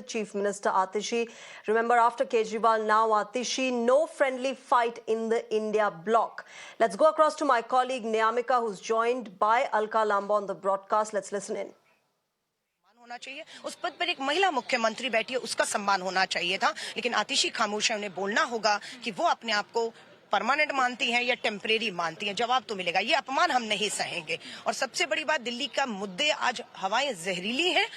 Chief Minister Atishi. Remember, after Kejriwal, now Atishi, no friendly fight in the India bloc. Let's go across to my colleague Niyamika, who's joined by Alka Lamba on the broadcast. Let's listen in. होना चाहिए उस पद पर एक महिला मुख्यमंत्री बैठी है, उसका सम्मान होना चाहिए था, लेकिन आतिशी खामोश है। उन्हें बोलना होगा कि वो अपने आप को परमानेंट मानती हैं या टेम्परेरी मानती हैं। जवाब तो मिलेगा, ये अपमान हम नहीं सहेंगे। और सबसे बड़ी बात, दिल्ली का मुद्दे आज हवाएं जहरीली हैं।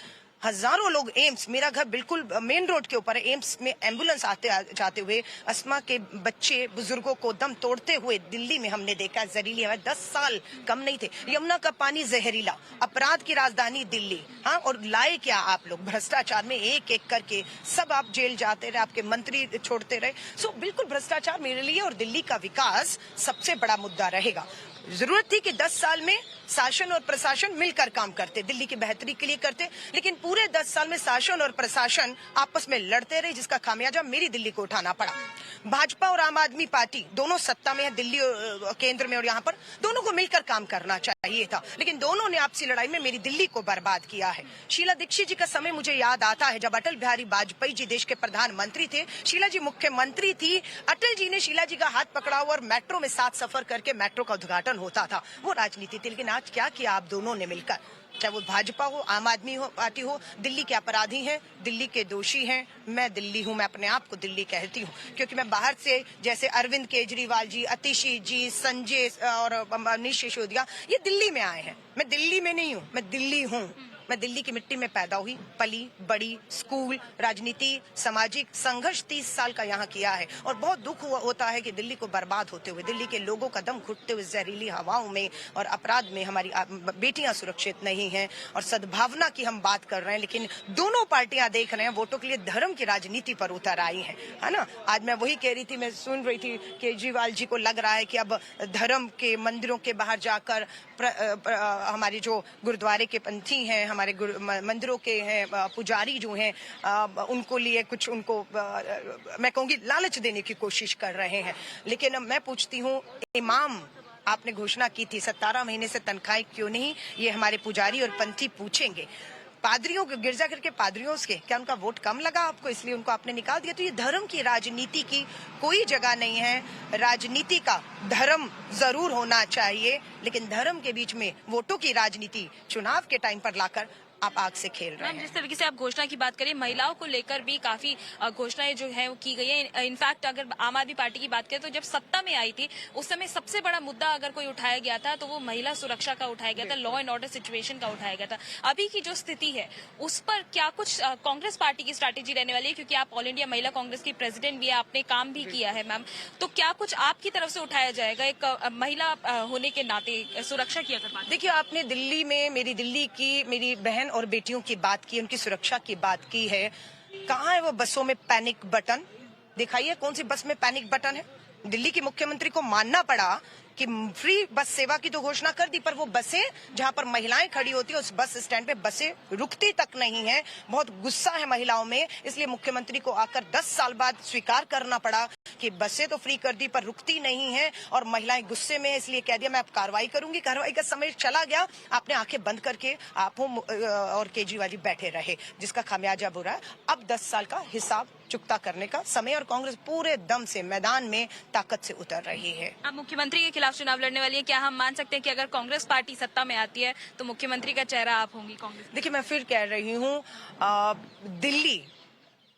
हजारों लोग एम्स, मेरा घर बिल्कुल मेन रोड के ऊपर है, एम्स में एम्बुलेंस आते जाते हुए अस्थमा के बच्चे बुजुर्गों को दम तोड़ते हुए दिल्ली में हमने देखा। जहरीली हवा, 10 साल कम नहीं थे। यमुना का पानी जहरीला, अपराध की राजधानी दिल्ली। हाँ, और लाए क्या आप लोग भ्रष्टाचार में, एक एक करके सब आप जेल जाते रहे, आपके मंत्री छोड़ते रहे। सो बिल्कुल भ्रष्टाचार मेरे लिए और दिल्ली का विकास सबसे बड़ा मुद्दा रहेगा। जरूरत थी कि 10 साल में शासन और प्रशासन मिलकर काम करते, दिल्ली की बेहतरी के लिए करते, लेकिन पूरे 10 साल में शासन और प्रशासन आपस में लड़ते रहे, जिसका खामियाजा मेरी दिल्ली को उठाना पड़ा। भाजपा और आम आदमी पार्टी दोनों सत्ता में है, दिल्ली केंद्र में, और यहाँ पर दोनों को मिलकर काम करना चाहिए था, लेकिन दोनों ने आपसी लड़ाई में मेरी दिल्ली को बर्बाद किया है। शीला दीक्षित जी का समय मुझे याद आता है, जब अटल बिहारी वाजपेयी जी देश के प्रधानमंत्री थे, शीला जी मुख्यमंत्री थी। अटल जी ने शीला जी का हाथ पकड़ा हुआ और मेट्रो में साथ सफर करके मेट्रो का उद्घाटन होता था। वो राजनीति थी, लेकिन आज क्या किया आप दोनों ने मिलकर? चाहे वो भाजपा हो, आम आदमी हो पार्टी हो, दिल्ली के अपराधी हैं, दिल्ली के दोषी हैं। मैं दिल्ली हूं, मैं अपने आप को दिल्ली कहती हूं, क्योंकि मैं बाहर से, जैसे अरविंद केजरीवाल जी, आतिशी जी, संजय और मनीष सिसोदिया, ये दिल्ली में आए हैं। मैं दिल्ली में नहीं हूं, मैं दिल्ली हूं। मैं दिल्ली की मिट्टी में पैदा हुई, पली बड़ी, स्कूल, राजनीति, सामाजिक संघर्ष 30 साल का यहाँ किया है। और बहुत दुख होता है कि दिल्ली को बर्बाद होते हुए, दिल्ली के लोगों का दम घुटते हुए जहरीली हवाओं में और अपराध में हमारी बेटियां सुरक्षित नहीं हैं। और सद्भावना की हम बात कर रहे हैं, लेकिन दोनों पार्टियां देख रहे हैं वोटों के लिए धर्म की राजनीति पर उतर आई है, है ना। आज मैं वही कह रही थी, मैं सुन रही थी, केजरीवाल जी को लग रहा है कि अब धर्म के मंदिरों के बाहर जाकर हमारे जो गुरुद्वारे के पंथी हैं, हमारे मंदिरों के हैं पुजारी जो हैं, उनको लिए कुछ, उनको मैं कहूंगी लालच देने की कोशिश कर रहे हैं। लेकिन मैं पूछती हूँ, इमाम आपने घोषणा की थी 17 महीने से तनख्वाहें क्यों नहीं, ये हमारे पुजारी और पंथी पूछेंगे। पादरियों के, गिरजाघर के पादरियों के, क्या उनका वोट कम लगा आपको, इसलिए उनको आपने निकाल दिया? तो ये धर्म की राजनीति की कोई जगह नहीं है। राजनीति का धर्म जरूर होना चाहिए, लेकिन धर्म के बीच में वोटों की राजनीति चुनाव के टाइम पर लाकर आप आग से खेल रहे हैं। जिस तरीके से आप घोषणा की बात करें, महिलाओं को लेकर भी काफी घोषणाएं जो है वो की गई है। इनफैक्ट अगर आम आदमी पार्टी की बात करें तो जब सत्ता में आई थी उस समय सबसे बड़ा मुद्दा अगर कोई उठाया गया था तो वो महिला सुरक्षा का उठाया गया था, लॉ एंड ऑर्डर सिचुएशन का उठाया गया था। अभी की जो स्थिति है उस पर क्या कुछ कांग्रेस पार्टी की स्ट्रैटेजी रहने वाली है, क्योंकि आप ऑल इंडिया महिला कांग्रेस की प्रेसिडेंट भी है, आपने काम भी किया है मैम, तो क्या कुछ आपकी तरफ से उठाया जाएगा एक महिला होने के नाते सुरक्षा की अगर बात? देखिए, आपने दिल्ली में मेरी दिल्ली की मेरी बहन और बेटियों की बात की, उनकी सुरक्षा की बात की है। कहाँ है वो बसों में पैनिक बटन? दिखाइए कौन सी बस में पैनिक बटन है। दिल्ली की मुख्यमंत्री को मानना पड़ा कि फ्री बस सेवा की तो घोषणा कर दी, पर वो बसें जहां पर महिलाएं खड़ी होती है उस बस स्टैंड पे बसें रुकती तक नहीं है। बहुत गुस्सा है महिलाओं में, इसलिए मुख्यमंत्री को आकर 10 साल बाद स्वीकार करना पड़ा कि बसें तो फ्री कर दी पर रुकती नहीं है, और महिलाएं गुस्से में, इसलिए कह दिया मैं अब कार्रवाई करूंगी। कार्रवाई का समय चला गया, आपने आंखें बंद करके आप और केजरीवाल जी बैठे रहे, जिसका खामियाजा बुरा है। अब 10 साल का हिसाब चुकता करने का समय, और कांग्रेस पूरे दम से मैदान में ताकत से उतर रही है। अब मुख्यमंत्री के खिलाफ चुनाव लड़ने वाली है, क्या हम मान सकते हैं कि अगर कांग्रेस पार्टी सत्ता में आती है तो मुख्यमंत्री का चेहरा आप होंगी कांग्रेस? देखिए, मैं फिर कह रही हूँ, दिल्ली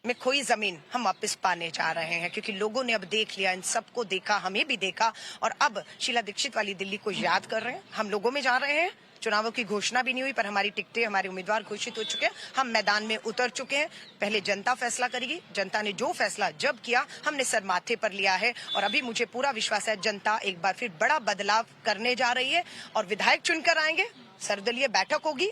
में खोई जमीन हम वापस पाने जा रहे हैं, क्योंकि लोगों ने अब देख लिया, इन सबको देखा, हमें भी देखा, और अब शीला दीक्षित वाली दिल्ली को याद कर रहे हैं। हम लोगों में जा रहे हैं। चुनावों की घोषणा भी नहीं हुई पर हमारी टिकटें, हमारे उम्मीदवार घोषित हो चुके हैं, हम मैदान में उतर चुके हैं। पहले जनता फैसला करेगी, जनता ने जो फैसला जब किया हमने सर माथे पर लिया है, और अभी मुझे पूरा विश्वास है जनता एक बार फिर बड़ा बदलाव करने जा रही है, और विधायक चुनकर आएंगे, सर्वदलीय बैठक होगी,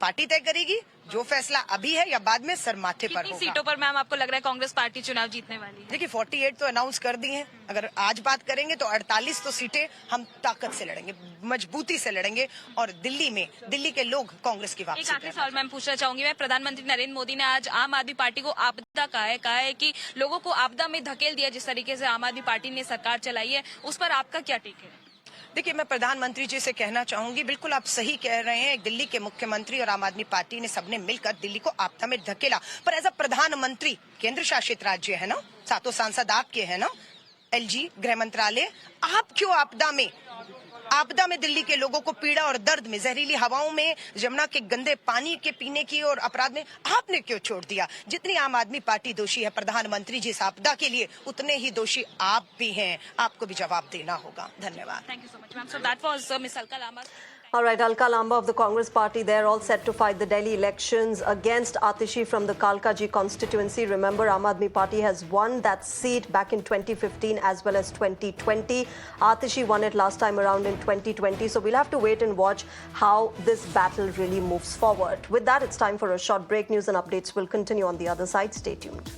पार्टी तय करेगी, जो फैसला अभी है या बाद में सर माथे पर होगा। सीटों पर मैम आपको लग रहा है कांग्रेस पार्टी चुनाव जीतने वाली है? देखिए, 48 तो अनाउंस कर दी हैं, अगर आज बात करेंगे तो 48 तो सीटें हम ताकत से लड़ेंगे, मजबूती से लड़ेंगे, और दिल्ली में दिल्ली के लोग कांग्रेस की वापसी। एक आखिरी सवाल मैम पूछना चाहूंगी मैं, प्रधानमंत्री नरेंद्र मोदी ने आज आम आदमी पार्टी को आपदा कहा है कि लोगों को आपदा में धकेल दिया, जिस तरीके से आम आदमी पार्टी ने सरकार चलाई है, उस पर आपका क्या टेक है? देखिए, मैं प्रधानमंत्री जी से कहना चाहूंगी, बिल्कुल आप सही कह रहे हैं। दिल्ली के मुख्यमंत्री और आम आदमी पार्टी ने सबने मिलकर दिल्ली को आपदा में धकेला, पर एज अ प्रधानमंत्री, केंद्र शासित राज्य है ना, सातों सांसद आपके हैं ना, एलजी, गृह मंत्रालय, आप क्यों आपदा में दिल्ली के लोगों को पीड़ा और दर्द में, जहरीली हवाओं में, जमुना के गंदे पानी के पीने की और अपराध में आपने क्यों छोड़ दिया? जितनी आम आदमी पार्टी दोषी है प्रधानमंत्री जी इस आपदा के लिए, उतने ही दोषी आप भी हैं। आपको भी जवाब देना होगा। धन्यवाद। Thank you so much ma'am. So that was miss Alka Lamba. All right, Alka Lamba of the Congress Party, they're all set to fight the Delhi elections against Atishi from the Kalkaji constituency. Remember, Aam Aadmi Party has won that seat back in 2015 as well as 2020. Atishi won it last time around in 2020. So we'll have to wait and watch how this battle really moves forward. With that, it's time for a short break. News and updates will continue on the other side. Stay tuned.